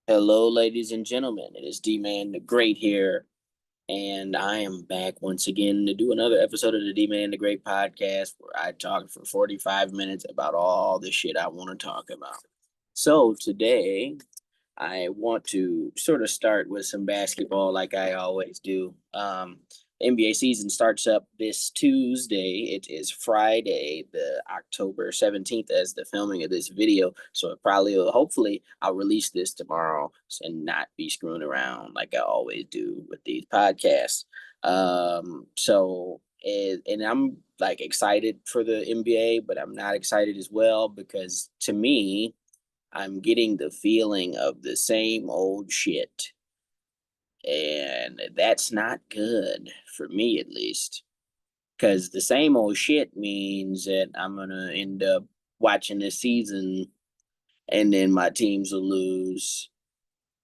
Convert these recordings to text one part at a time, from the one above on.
Hello, ladies and gentlemen. It is D-Man the Great here, and I am back once again to do another episode of the D-Man the Great podcast where I talk for 45 minutes about all the shit I want to talk about. So today, I want to sort of start with some basketball like I always do. NBA season starts up this Tuesday. It is Friday, the October 17th, as the filming of this video. So it probably will, hopefully, I'll release this tomorrow and not be screwing around like I always do with these podcasts. And I'm like excited for the NBA, but I'm not excited as well because to me, I'm getting the feeling of the same old shit. And that's not good for me, at least. Because the same old shit means that I'm going to end up watching this season and then my teams will lose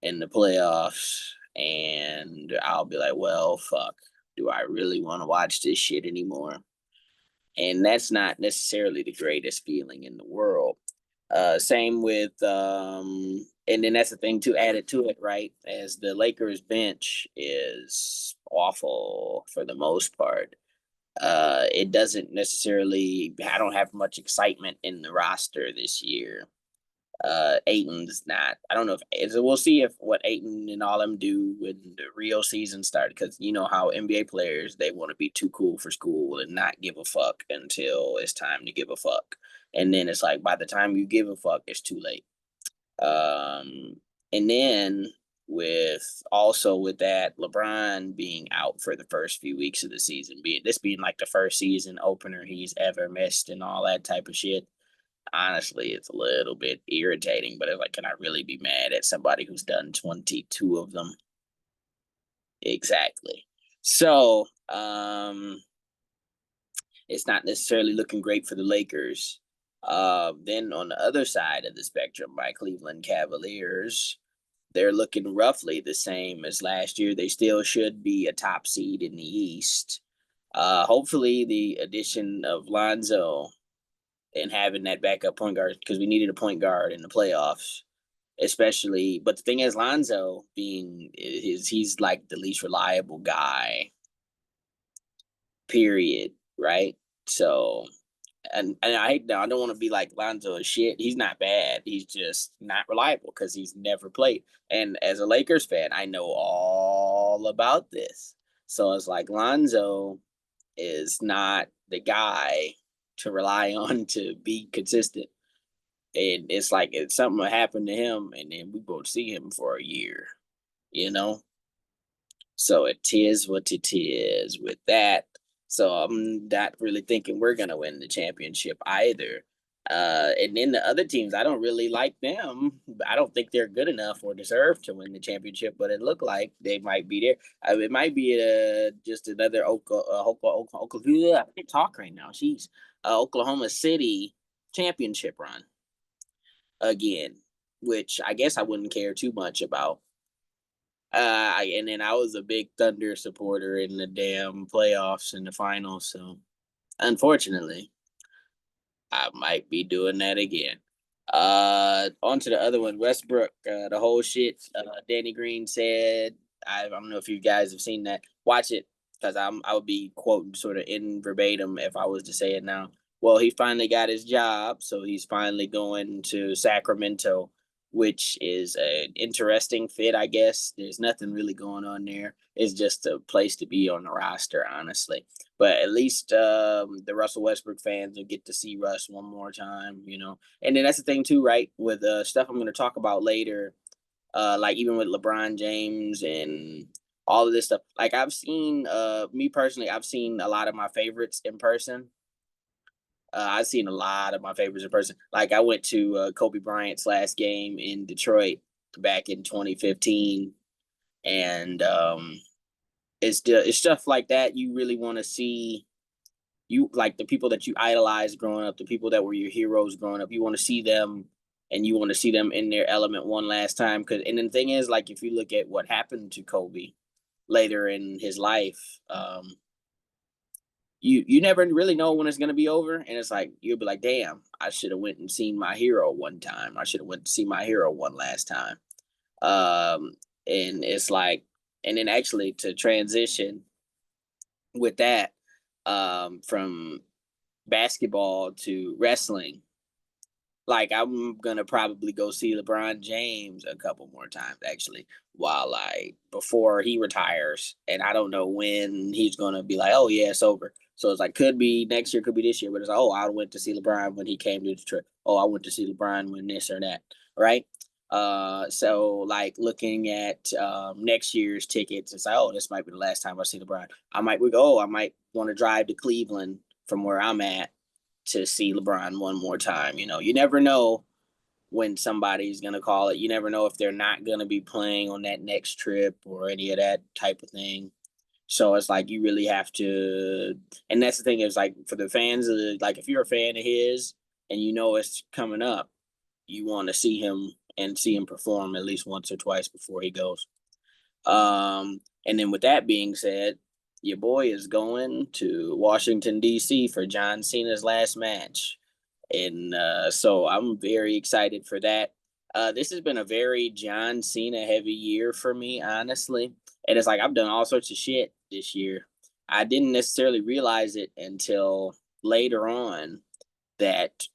in the playoffs. And I'll be like, well, fuck. Do I really want to watch this shit anymore? And that's not necessarily the greatest feeling in the world. Same with and then that's the thing to add it to it, right? As the Lakers bench is awful for the most part. It doesn't necessarily I don't have much excitement in the roster this year. Aiton's not. I don't know if we'll see if what Aiton and all them do when the real season started. Because you know how NBA players they want to be too cool for school and not give a fuck until it's time to give a fuck, and then it's like by the time you give a fuck, it's too late. And then with that LeBron being out for the first few weeks of the season, being like the first season opener he's ever missed and all that type of shit, honestly, it's a little bit irritating, but it's like, can I really be mad at somebody who's done 22 of them? Exactly. So, it's not necessarily looking great for the Lakers. Then on the other side of the spectrum, my Cleveland Cavaliers, they're looking roughly the same as last year. They still should be a top seed in the East. Hopefully, the addition of Lonzo and having that backup point guard because we needed a point guard in the playoffs, especially. But the thing is, Lonzo he's like the least reliable guy, period. Right. So, and I don't want to be like Lonzo is shit. He's not bad. He's just not reliable because he's never played. And as a Lakers fan, I know all about this. So it's like Lonzo is not the guy to rely on to be consistent. And it's like if something will happen to him and then we won't see him for a year, you know? So it is what it is with that. So I'm not really thinking we're gonna win the championship either. And then the other teams, I don't really like them. I don't think they're good enough or deserve to win the championship, but it looked like they might be there. It might be just another Oklahoma. I can't talk right now. Jeez, Oklahoma City championship run again, which I guess I wouldn't care too much about. And then I was a big Thunder supporter in the damn playoffs and the finals. So unfortunately, I might be doing that again. On to the other one, Westbrook. The whole shit. Danny Green said. I don't know if you guys have seen that. Watch it because I would be quoting sort of in verbatim if I was to say it now. Well, he finally got his job, so he's finally going to Sacramento, which is an interesting fit, I guess. There's nothing really going on there. It's just a place to be on the roster, honestly. But at least the Russell Westbrook fans will get to see Russ one more time, you know. And then that's the thing too, right? With stuff I'm going to talk about later, like even with LeBron James and all of this stuff. Like I've seen, me personally, I've seen a lot of my favorites in person. I've seen a lot of my favorites in person. Like I went to Kobe Bryant's last game in Detroit back in 2015, and it's stuff like that you really want to see. You like the people that you idolized growing up, the people that were your heroes growing up. You want to see them, and you want to see them in their element one last time. Because and then the thing is, like if you look at what happened to Kobe later in his life, you never really know when it's gonna be over, and it's like you'll be like, damn, I should have went and seen my hero one time. I should have went to see my hero one last time. And it's like, and then actually to transition with that, from basketball to wrestling, like I'm gonna probably go see LeBron James a couple more times actually, while before he retires, and I don't know when he's gonna be like, oh yeah, it's over. So it's like could be next year, could be this year, but it's like, oh, I went to see LeBron when he came to Detroit. Oh, I went to see LeBron when this or that, right? So like looking at next year's tickets, it's like, oh, this might be the last time I see LeBron. I might want to drive to Cleveland from where I'm at to see LeBron one more time. You know, you never know when somebody's going to call it. You never know if they're not going to be playing on that next trip or any of that type of thing. So it's like you really have to, and that's the thing is like for the fans of like if you're a fan of his and you know it's coming up, you want to see him and see him perform at least once or twice before he goes. And then with that being said, your boy is going to Washington D.C. for John Cena's last match, and so I'm very excited for that. This has been a very John Cena heavy year for me, honestly, and it's like I've done all sorts of shit this year. I didn't necessarily realize it until later on that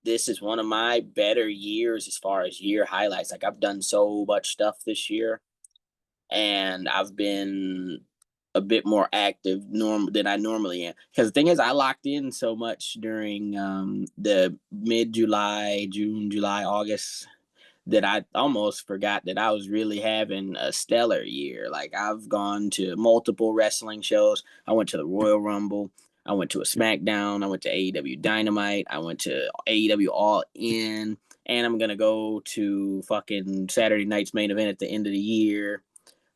this is one of my better years as far as year highlights. Like I've done so much stuff this year and I've been a bit more active than I normally am. Because the thing is, I locked in so much during the mid July, June, July, August that I almost forgot that I was really having a stellar year. Like I've gone to multiple wrestling shows. I went to the Royal Rumble. I went to a SmackDown. I went to AEW Dynamite. I went to AEW All In. And I'm gonna go to fucking Saturday night's main event at the end of the year.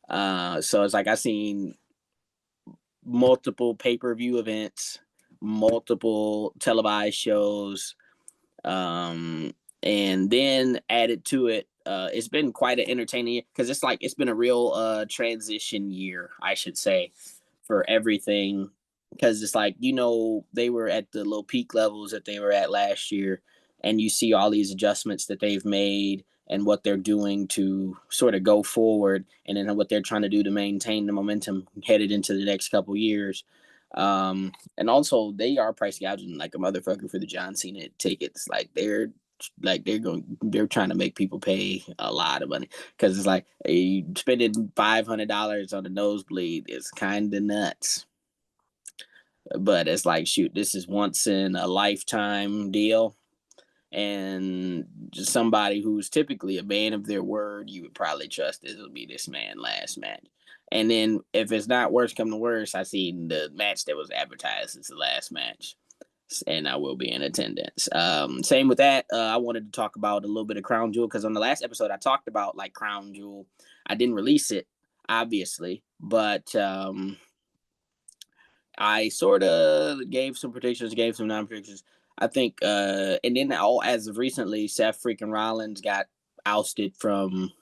So it's like I seen multiple pay-per-view events, multiple televised shows, um, and then added to it. It's been quite an entertaining because it's like it's been a real transition year, I should say, for everything. Because it's like they were at the low peak levels that they were at last year, and you see all these adjustments that they've made and what they're doing to sort of go forward, and then what they're trying to do to maintain the momentum headed into the next couple years. And also they are price gouging like a motherfucker for the John Cena tickets. They're trying to make people pay a lot of money because it's like spending $500 on a nosebleed is kind of nuts. But it's like, shoot, this is once in a lifetime deal, and just somebody who's typically a man of their word, you would probably trust this will be this man last match. And then if it's not worse come to worse, I see the match that was advertised as the last match, and I will be in attendance. Same with that. I wanted to talk about a little bit of Crown Jewel because on the last episode I talked about like Crown Jewel. I didn't release it, obviously, but I sort of gave some predictions, gave some non-predictions. I think, and then all as of recently, Seth freaking Rollins got ousted from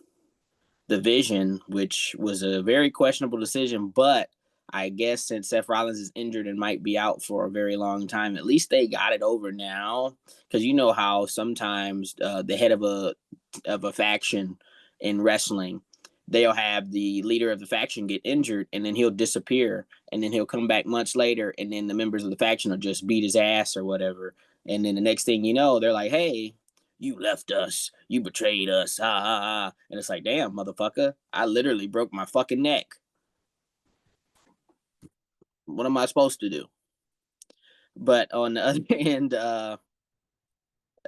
the Vision, which was a very questionable decision. But I guess since Seth Rollins is injured and might be out for a very long time, at least they got it over now. Because you know how sometimes the head of a faction in wrestling, they'll have the leader of the faction get injured and then he'll disappear and then he'll come back months later and then the members of the faction will just beat his ass or whatever. And then the next thing you know, they're like, hey, you left us, you betrayed us, ha ha ha. And it's like, damn, motherfucker, I literally broke my fucking neck. What am I supposed to do? But on the other hand,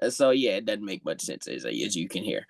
so yeah, it doesn't make much sense as you can hear.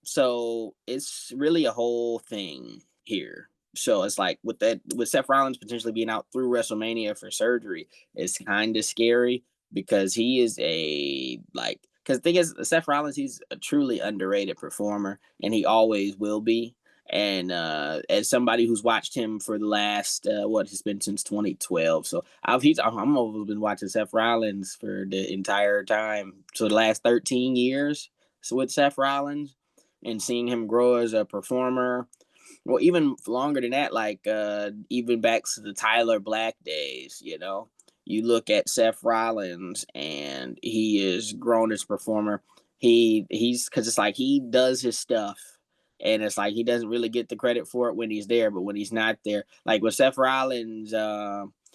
So it's really a whole thing here. So it's like with Seth Rollins potentially being out through WrestleMania for surgery, it's kind of scary because he is because the thing is Seth Rollins, he's a truly underrated performer and he always will be. And as somebody who's watched him for the last what has been since 2012, so I'm always been watching Seth Rollins for the entire time, so the last 13 years with Seth Rollins, and seeing him grow as a performer. Well, even longer than that, like even back to the Tyler Black days, you look at Seth Rollins and he is grown as a performer. he's because it's like he does his stuff, and it's like he doesn't really get the credit for it when he's there, but when he's not there, like with Seth Rollins,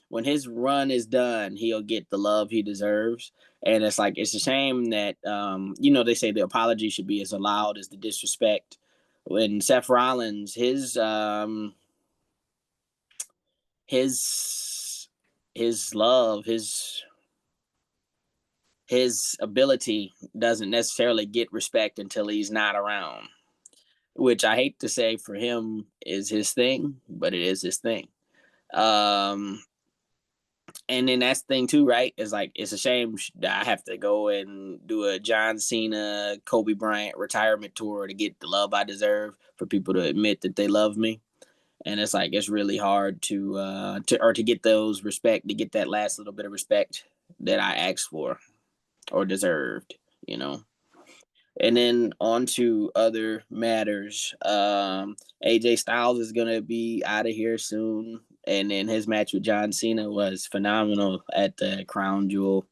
when his run is done, he'll get the love he deserves. And it's like it's a shame that they say the apology should be as loud as the disrespect. When Seth Rollins, his love, his ability doesn't necessarily get respect until he's not around, which I hate to say for him is his thing, but it is his thing. Um, and then that's the thing too, right? It's like it's a shame that I have to go and do a John Cena, Kobe Bryant retirement tour to get the love I deserve for people to admit that they love me. And it's like it's really hard to get those respect, to get that last little bit of respect that I asked for or deserved, you know. And then on to other matters. AJ Styles is gonna be out of here soon, and then his match with John Cena was phenomenal at the Crown Jewel.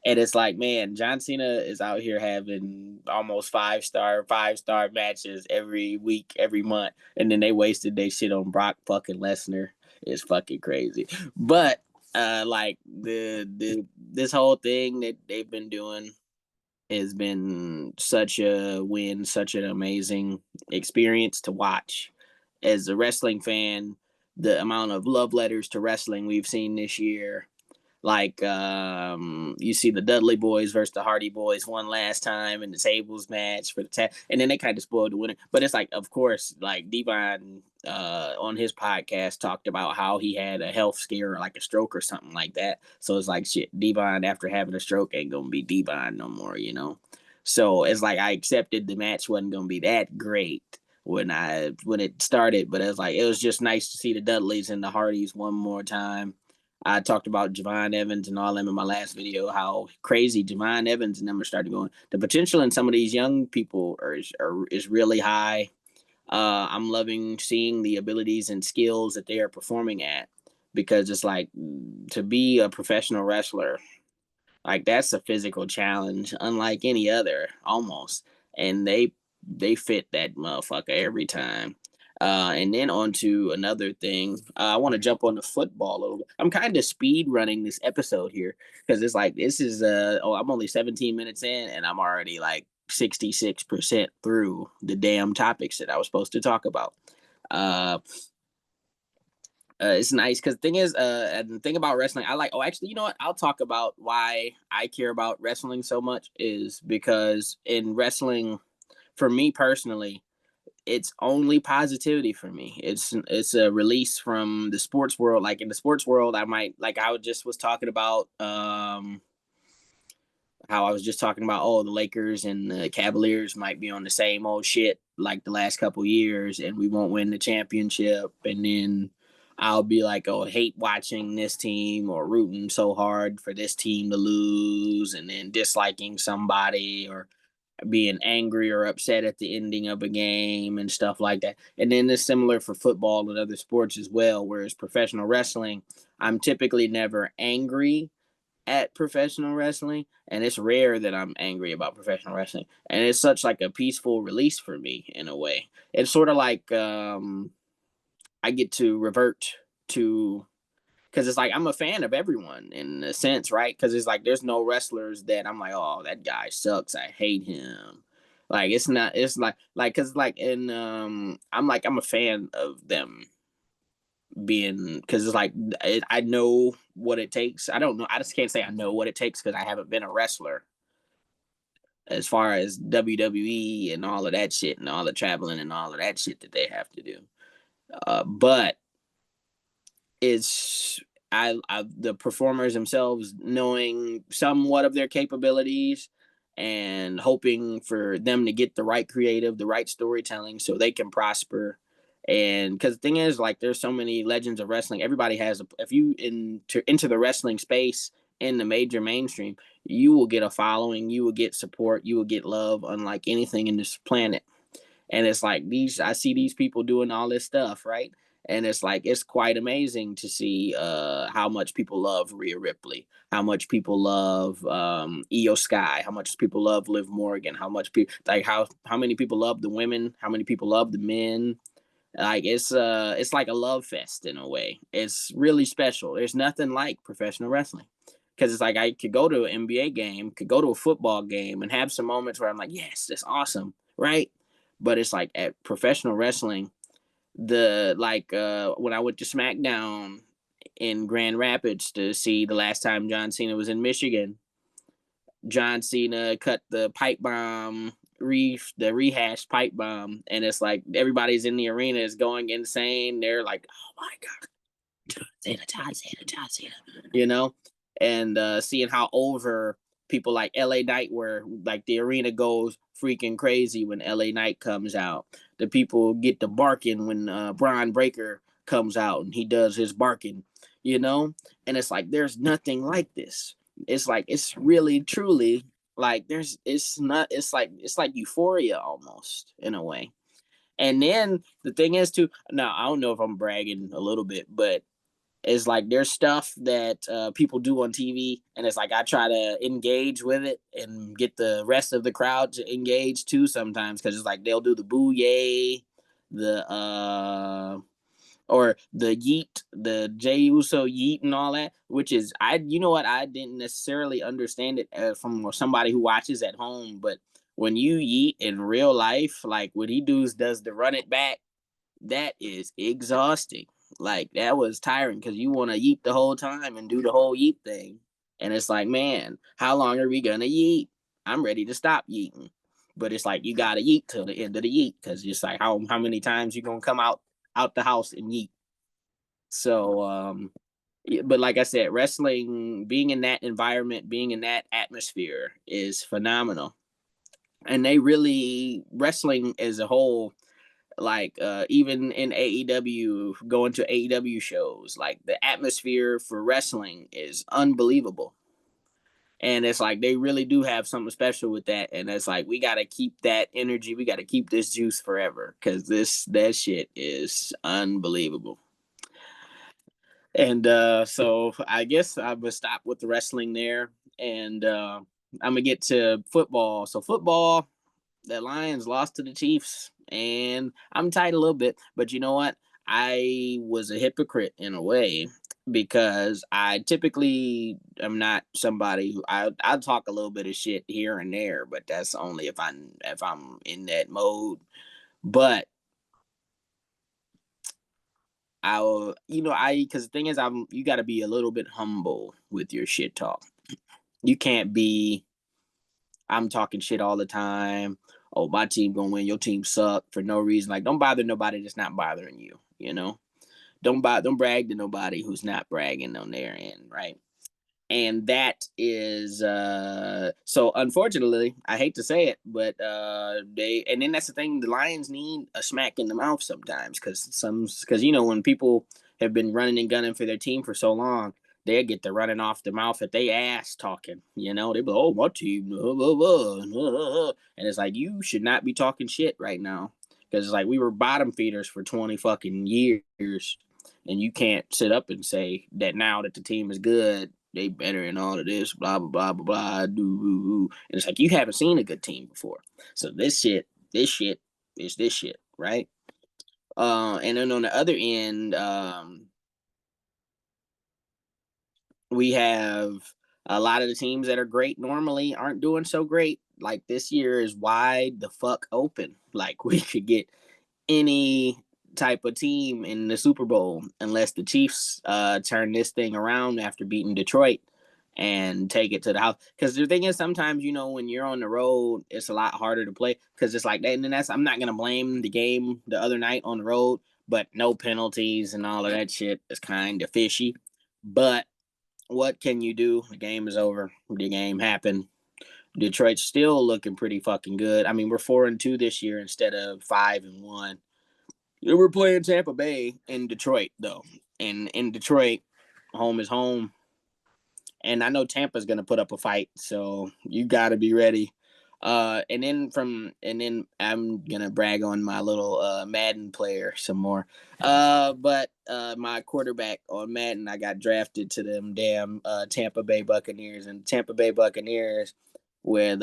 And it's like, man, John Cena is out here having almost five-star matches every week, every month, and then they wasted their shit on Brock fucking Lesnar. It's fucking crazy. But like the this whole thing that they've been doing has been such a win, such an amazing experience to watch. As a wrestling fan, the amount of love letters to wrestling we've seen this year, like you see the Dudley Boys versus the Hardy Boys one last time in the tables match for the and then they kind of spoiled the winner. But it's like, of course, like Devon on his podcast talked about how he had a health scare or like a stroke or something like that. So it's like shit, Devon after having a stroke ain't gonna be Devon no more, you know. So it's like I accepted the match wasn't gonna be that great when it started, but it was just nice to see the Dudleys and the Hardys one more time. I talked about Javon Evans and all them in my last video, how crazy Javon Evans and them are starting going. The potential in some of these young people is really high. I'm loving seeing the abilities and skills that they are performing at, because it's like to be a professional wrestler, like that's a physical challenge, unlike any other, almost. And they fit that motherfucker every time. And then on to another thing. I want to jump on the football a little bit. I'm kind of speed running this episode here because it's like this is I'm only 17 minutes in and I'm already like 66% through the damn topics that I was supposed to talk about. Uh, it's nice because the thing is, and the thing about wrestling, I like. Oh, actually, you know what? I'll talk about why I care about wrestling so much is because in wrestling, for me personally, it's only positivity for me. It's a release from the sports world. Like in the sports world, I might like I just was talking about how I was just talking about, oh, the Lakers and the Cavaliers might be on the same old shit like the last couple years, and we won't win the championship. And then I'll be like, oh, hate watching this team or rooting so hard for this team to lose, and then disliking somebody or being angry or upset at the ending of a game and stuff like that. And then it's similar for football and other sports as well, whereas professional wrestling, I'm typically never angry at professional wrestling, and it's rare that I'm angry about professional wrestling, and it's such like a peaceful release for me in a way. It's sort of like I get to revert to, because it's like I'm a fan of everyone in a sense, right? Because it's like there's no wrestlers that I'm like, oh, that guy sucks, I hate him. Like it's not, it's like because like in I'm a fan of them being, because it's like I know what it takes. I don't know. I just can't say I know what it takes because I haven't been a wrestler as far as WWE and all of that shit and all the traveling and all of that shit that they have to do. But it's the performers themselves knowing somewhat of their capabilities and hoping for them to get the right creative, the right storytelling so they can prosper. And because the thing is, like, there's so many legends of wrestling. Everybody has if you into the wrestling space in the major mainstream, you will get a following, you will get support, you will get love, unlike anything in this planet. And it's like I see these people doing all this stuff, right? And it's like it's quite amazing to see how much people love Rhea Ripley, how much people love Io Sky, how much people love Liv Morgan, how much people like how many people love the women, how many people love the men. Like it's like a love fest in a way. It's really special. There's nothing like professional wrestling. Because it's like I could go to an NBA game, could go to a football game and have some moments where I'm like, yes, that's awesome, right? But it's like at professional wrestling, the like when I went to SmackDown in Grand Rapids to see the last time John Cena was in Michigan, John Cena cut the pipe bomb, the rehashed pipe bomb, and it's like everybody's in the arena is going insane. They're like, "Oh my god, Cena, John Cena, John Cena," you know, and seeing how over people like LA Knight were, like the arena goes freaking crazy when LA Knight comes out. The people get to barking when Braun Breaker comes out and he does his barking, you know, and it's like there's nothing like this. It's like it's really truly like there's it's like euphoria almost in a way. And then the thing is too, now I don't know if I'm bragging a little bit, but it's like there's stuff that people do on TV, and it's like I try to engage with it and get the rest of the crowd to engage too sometimes, because it's like they'll do the boo yay, the or the yeet, the Jey Uso yeet and all that, which is you know what, I didn't necessarily understand it from somebody who watches at home, but when you yeet in real life, like what he does the run it back, that is exhausting. Like that was tiring because you want to yeet the whole time and do the whole yeet thing, and it's like, man, how long are we gonna yeet? I'm ready to stop yeeting, but it's like you gotta yeet till the end of the yeet because it's like how many times you gonna come out the house and yeet. So, but like I said, wrestling, being in that environment, being in that atmosphere is phenomenal. And they really, wrestling as a whole, like even in AEW, going to AEW shows, like the atmosphere for wrestling is unbelievable. And it's like they really do have something special with that. And it's like we gotta keep that energy, we gotta keep this juice forever because that shit is unbelievable. And so I guess I'm gonna stop with the wrestling there, and I'm gonna get to football. So football, the Lions lost to the Chiefs, and I'm tight a little bit, but you know what? I was a hypocrite in a way because I typically am not somebody who I talk a little bit of shit here and there, but that's only if I'm in that mode. But I'll, you know, because the thing is, you got to be a little bit humble with your shit talk. You can't be, I'm talking shit all the time. Oh, my team gonna win. Your team suck for no reason. Like, don't bother nobody that's not bothering you. You know, don't brag to nobody who's not bragging on their end, right? And that is so unfortunately, I hate to say it, but they, and then that's the thing, the Lions need a smack in the mouth sometimes, because you know when people have been running and gunning for their team for so long, they get the running off the mouth at they ass talking, you know, they be like, oh, my team, blah, blah, blah, blah, blah. And it's like you should not be talking shit right now, because it's like we were bottom feeders for 20 fucking years, and you can't sit up and say that now that the team is good, they better in all of this, blah blah blah blah blah. And it's like you haven't seen a good team before. So this shit is this shit, right? And then on the other end, we have a lot of the teams that are great normally aren't doing so great. Like this year is wide the fuck open. Like we could get any type of team in the Super Bowl unless the Chiefs turn this thing around after beating Detroit and take it to the house. Because the thing is, sometimes you know when you're on the road, it's a lot harder to play because it's like that. And that's, I'm not gonna blame the game the other night on the road, but no penalties and all of that shit is kind of fishy. But what can you do? The game is over. The game happened. Detroit's still looking pretty fucking good. I mean, we're 4-2 this year instead of 5-1. We're playing Tampa Bay in Detroit though, and in Detroit, home is home. And I know Tampa's gonna put up a fight, so you got to be ready. And then I'm gonna brag on my little Madden player some more. But my quarterback on Madden, I got drafted to them damn Tampa Bay Buccaneers, and Tampa Bay Buccaneers with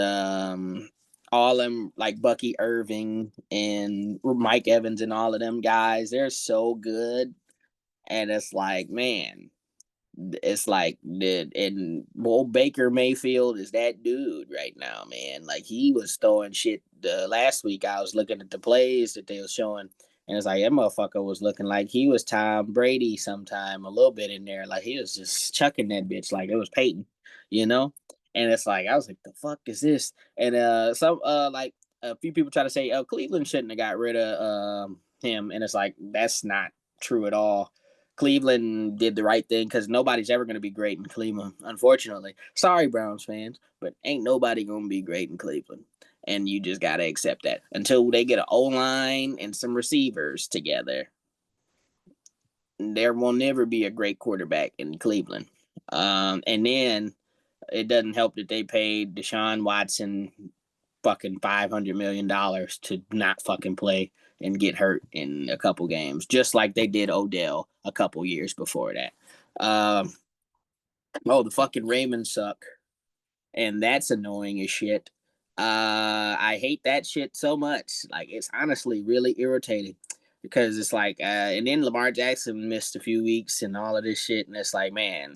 all them like Bucky Irving and Mike Evans and all of them guys. They're so good, and it's like, man, it's like the and old Baker Mayfield is that dude right now, man. Like he was throwing shit last week. I was looking at the plays that they were showing, and it's like that motherfucker was looking like he was Tom Brady sometime a little bit in there. Like he was just chucking that bitch like it was Peyton, you know. And it's like I was like, the fuck is this? And some like a few people try to say, oh, Cleveland shouldn't have got rid of him, and it's like that's not true at all. Cleveland did the right thing because nobody's ever going to be great in Cleveland, unfortunately. Sorry, Browns fans, but ain't nobody going to be great in Cleveland. And you just got to accept that until they get an O line and some receivers together. There will never be a great quarterback in Cleveland. And then it doesn't help that they paid Deshaun Watson fucking $500 million to not fucking play and get hurt in a couple games, just like they did Odell a couple years before that. Um, oh, the fucking Ravens suck, and that's annoying as shit. I hate that shit so much. Like it's honestly really irritating because it's like, and then Lamar Jackson missed a few weeks and all of this shit, and it's like, man,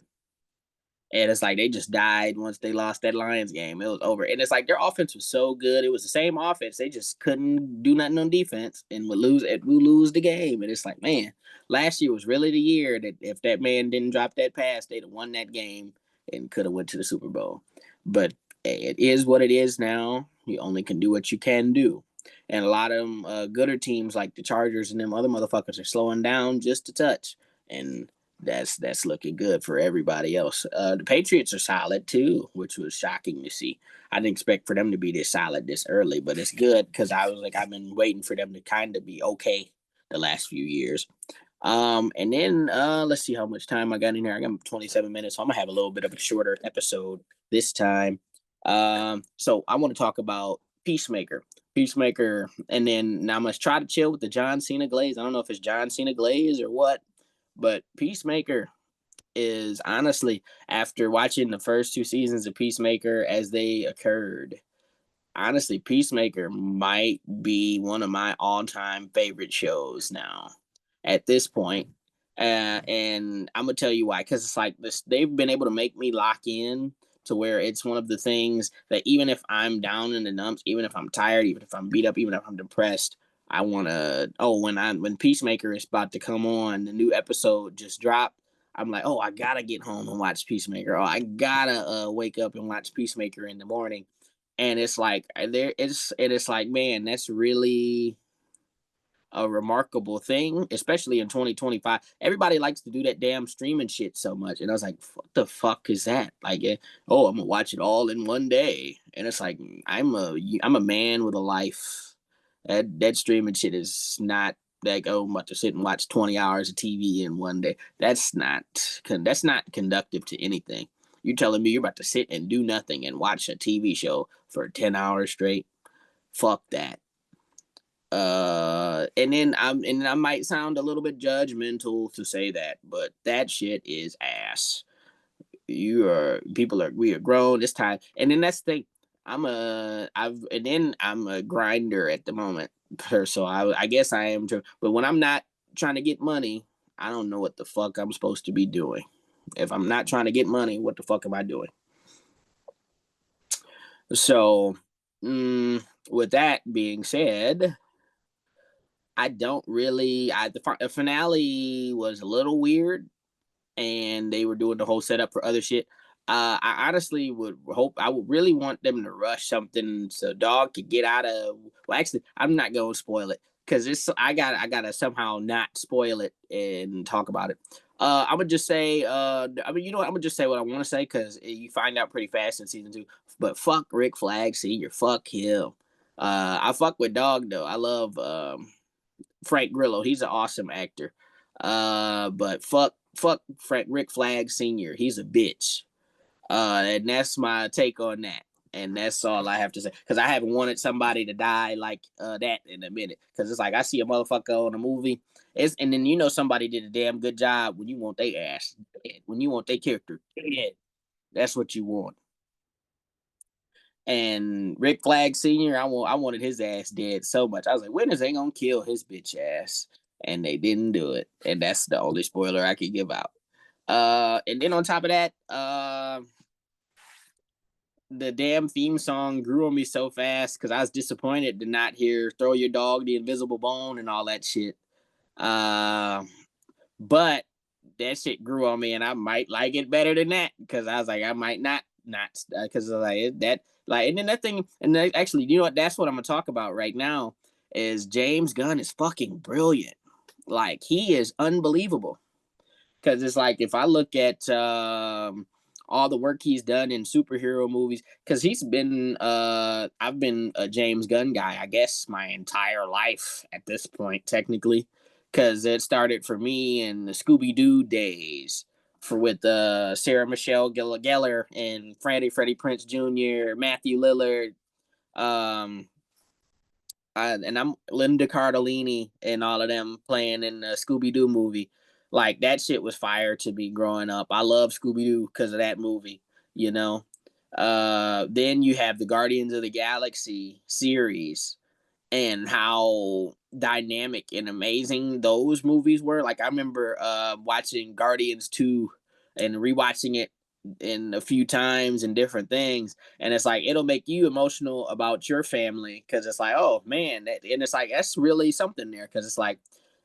and it's like they just died once they lost that Lions game. It was over. And it's like their offense was so good. It was the same offense. They just couldn't do nothing on defense and would lose the game. And it's like, man, last year was really the year that if that man didn't drop that pass, they'd have won that game and could have went to the Super Bowl. But it is what it is now. You only can do what you can do. And a lot of them gooder teams like the Chargers and them other motherfuckers are slowing down just a touch. And that's looking good for everybody else. The Patriots are solid too, which was shocking to see. I didn't expect for them to be this solid this early, but it's good because I was like, I've been waiting for them to kind of be okay the last few years. And then let's see how much time I got in here. I got 27 minutes, so I'm gonna have a little bit of a shorter episode this time. So I want to talk about Peacemaker. Peacemaker, and then now I'm gonna try to chill with the John Cena glaze. I don't know if it's John Cena glaze or what, but Peacemaker is honestly, after watching the first two seasons of Peacemaker as they occurred, honestly, Peacemaker might be one of my all-time favorite shows now at this point. And I'm gonna tell you why, because it's like this, they've been able to make me lock in to where it's one of the things that even if I'm down in the dumps, even if I'm tired, even if I'm beat up, even if I'm depressed, I wanna when Peacemaker is about to come on, the new episode just dropped. I'm like, oh, I gotta get home and watch Peacemaker. Oh, I gotta wake up and watch Peacemaker in the morning. And it's like it's like, man, that's really a remarkable thing, especially in 2025. Everybody likes to do that damn streaming shit so much. And I was like, what the fuck is that? Like, oh, I'm gonna watch it all in one day. And it's like, I'm a man with a life. That streaming shit is not like, oh, I'm about to sit and watch 20 hours of TV in one day. That's not conductive to anything. You're telling me you're about to sit and do nothing and watch a TV show for 10 hours straight? Fuck that. And I might sound a little bit judgmental to say that, but that shit is ass. We are grown. It's time. And then that's the thing. I'm a grinder at the moment. So I guess I am too. But when I'm not trying to get money, I don't know what the fuck I'm supposed to be doing. If I'm not trying to get money, what the fuck am I doing? So, with that being said, I don't really. The finale was a little weird, and they were doing the whole setup for other shit. I honestly I would really want them to rush something so dog could get out of. Well, actually, I'm not going to spoil it because I gotta somehow not spoil it and talk about it. I'm gonna just say, I mean, you know what? I'm gonna just say what I want to say because you find out pretty fast in season 2. But fuck Rick Flag Senior, fuck him. I fuck with Dog though. I love Frank Grillo. He's an awesome actor. But fuck Rick Flag Senior. He's a bitch. And that's my take on that. And that's all I have to say. Because I haven't wanted somebody to die like that in a minute. Because it's like I see a motherfucker on a movie, and then somebody did a damn good job when you want their ass dead, when you want their character dead. That's what you want. And Rick Flag Sr., I wanted his ass dead so much. I was like, when is they gonna kill his bitch ass? And they didn't do it. And that's the only spoiler I could give out. And then on top of that, the damn theme song grew on me so fast because I was disappointed to not hear "Throw Your Dog, the Invisible Bone" and all that shit. Uh, but that shit grew on me, and I might like it better than that because I was like, I might not because like that like, and then that thing, and actually, you know what? That's what I'm gonna talk about right now. Is James Gunn is fucking brilliant. Like he is unbelievable. Because it's like if I look at all the work he's done in superhero movies, because I've been a James Gunn guy, I guess, my entire life at this point, technically, because it started for me in the Scooby Doo days. With Sarah Michelle Gellar and Freddie Prinze Jr., Matthew Lillard, um, and I'm Linda Cardellini and all of them playing in the Scooby Doo movie. Like that shit was fire to me growing up. I love Scooby Doo because of that movie, you know. Then you have the Guardians of the Galaxy series, and how dynamic and amazing those movies were. Like I remember watching Guardians 2 and rewatching it in a few times and different things, and it's like it'll make you emotional about your family because it's like, oh man, and it's like that's really something there because it's like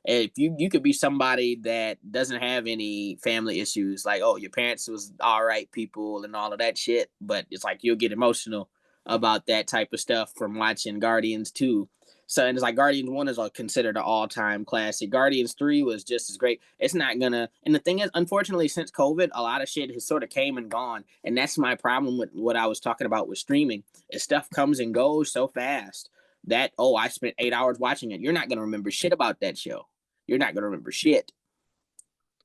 if you could be somebody that doesn't have any family issues, like oh your parents was all right people and all of that shit, but it's like you'll get emotional about that type of stuff from watching Guardians 2. So and it's like Guardians 1 is considered an all-time classic. Guardians 3 was just as great. It's not gonna, and the thing is, unfortunately, since COVID, a lot of shit has sort of came and gone. And that's my problem with what I was talking about with streaming. Is stuff comes and goes so fast that I spent 8 hours watching it. You're not gonna remember shit about that show. You're not gonna remember shit.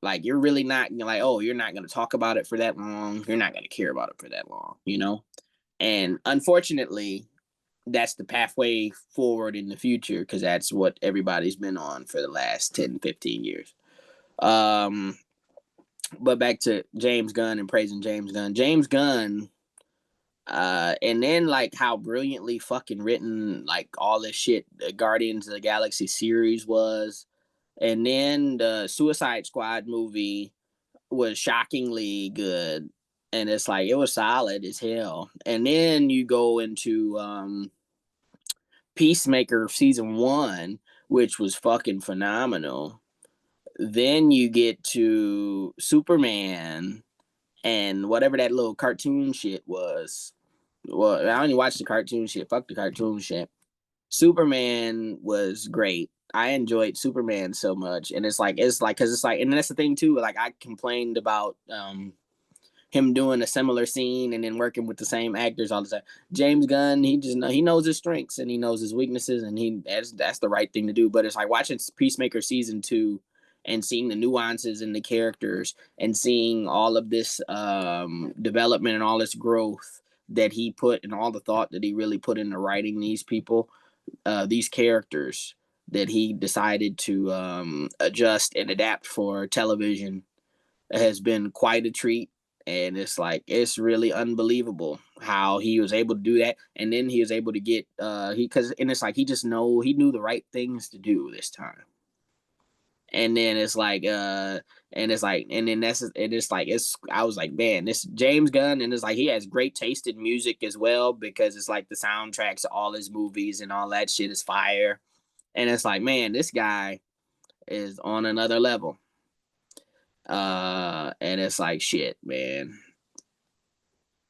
Like you're really not like, you're not gonna talk about it for that long. You're not gonna care about it for that long. And unfortunately, that's the pathway forward in the future because that's what everybody's been on for the last 10, 15 years. But back to James Gunn and praising James Gunn. James Gunn, and then like how brilliantly fucking written like all this shit, the Guardians of the Galaxy series was. And then the Suicide Squad movie was shockingly good. And it's like it was solid as hell. And then you go into Peacemaker season 1, which was fucking phenomenal. Then you get to Superman and whatever that little cartoon shit was. Well, I only watched the cartoon shit. Fuck the cartoon shit. Superman was great. I enjoyed Superman so much, and because it's like, and that's the thing too. Like I complained about him doing a similar scene and then working with the same actors all the time. James Gunn, he knows his strengths and he knows his weaknesses, and that's the right thing to do. But it's like watching Peacemaker season 2 and seeing the nuances in the characters and seeing all of this development and all this growth that he put and all the thought that he really put into writing these people, these characters that he decided to adjust and adapt for television has been quite a treat. And it's like it's really unbelievable how he was able to do that, and then he was able to get it's like he knew the right things to do this time. And then it's like and then it's I was like, man, this James Gunn, and it's like he has great taste in music as well because it's like the soundtracks of all his movies and all that shit is fire. And it's like, man, this guy is on another level. And it's like shit, man.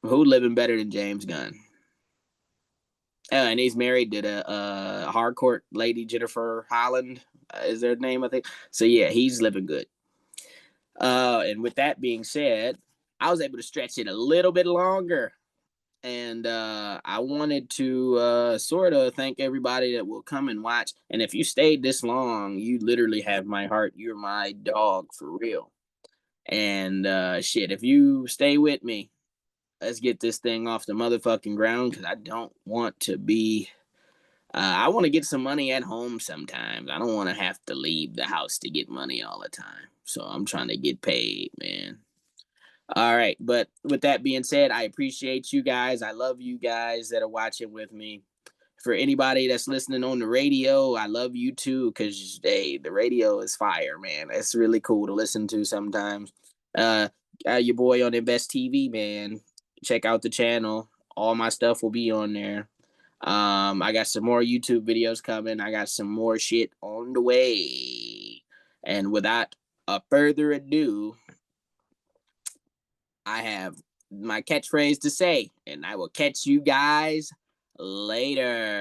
Who living better than James Gunn? And he's married to the hardcore lady Jennifer Holland, is their name, I think. So yeah, he's living good. And with that being said, I was able to stretch it a little bit longer. And I wanted to sort of thank everybody that will come and watch. And if you stayed this long, you literally have my heart. You're my dog for real. And shit, if you stay with me, let's get this thing off the motherfucking ground because I don't want to be. I want to get some money at home sometimes. I don't want to have to leave the house to get money all the time. So I'm trying to get paid, man. All right. But with that being said, I appreciate you guys. I love you guys that are watching with me. For anybody that's listening on the radio, I love you too, because hey, the radio is fire, man. It's really cool to listen to sometimes. Uh, your boy on Invest TV, man. Check out the channel. All my stuff will be on there. I got some more YouTube videos coming. I got some more shit on the way. And without a further ado, I have my catchphrase to say, and I will catch you guys later.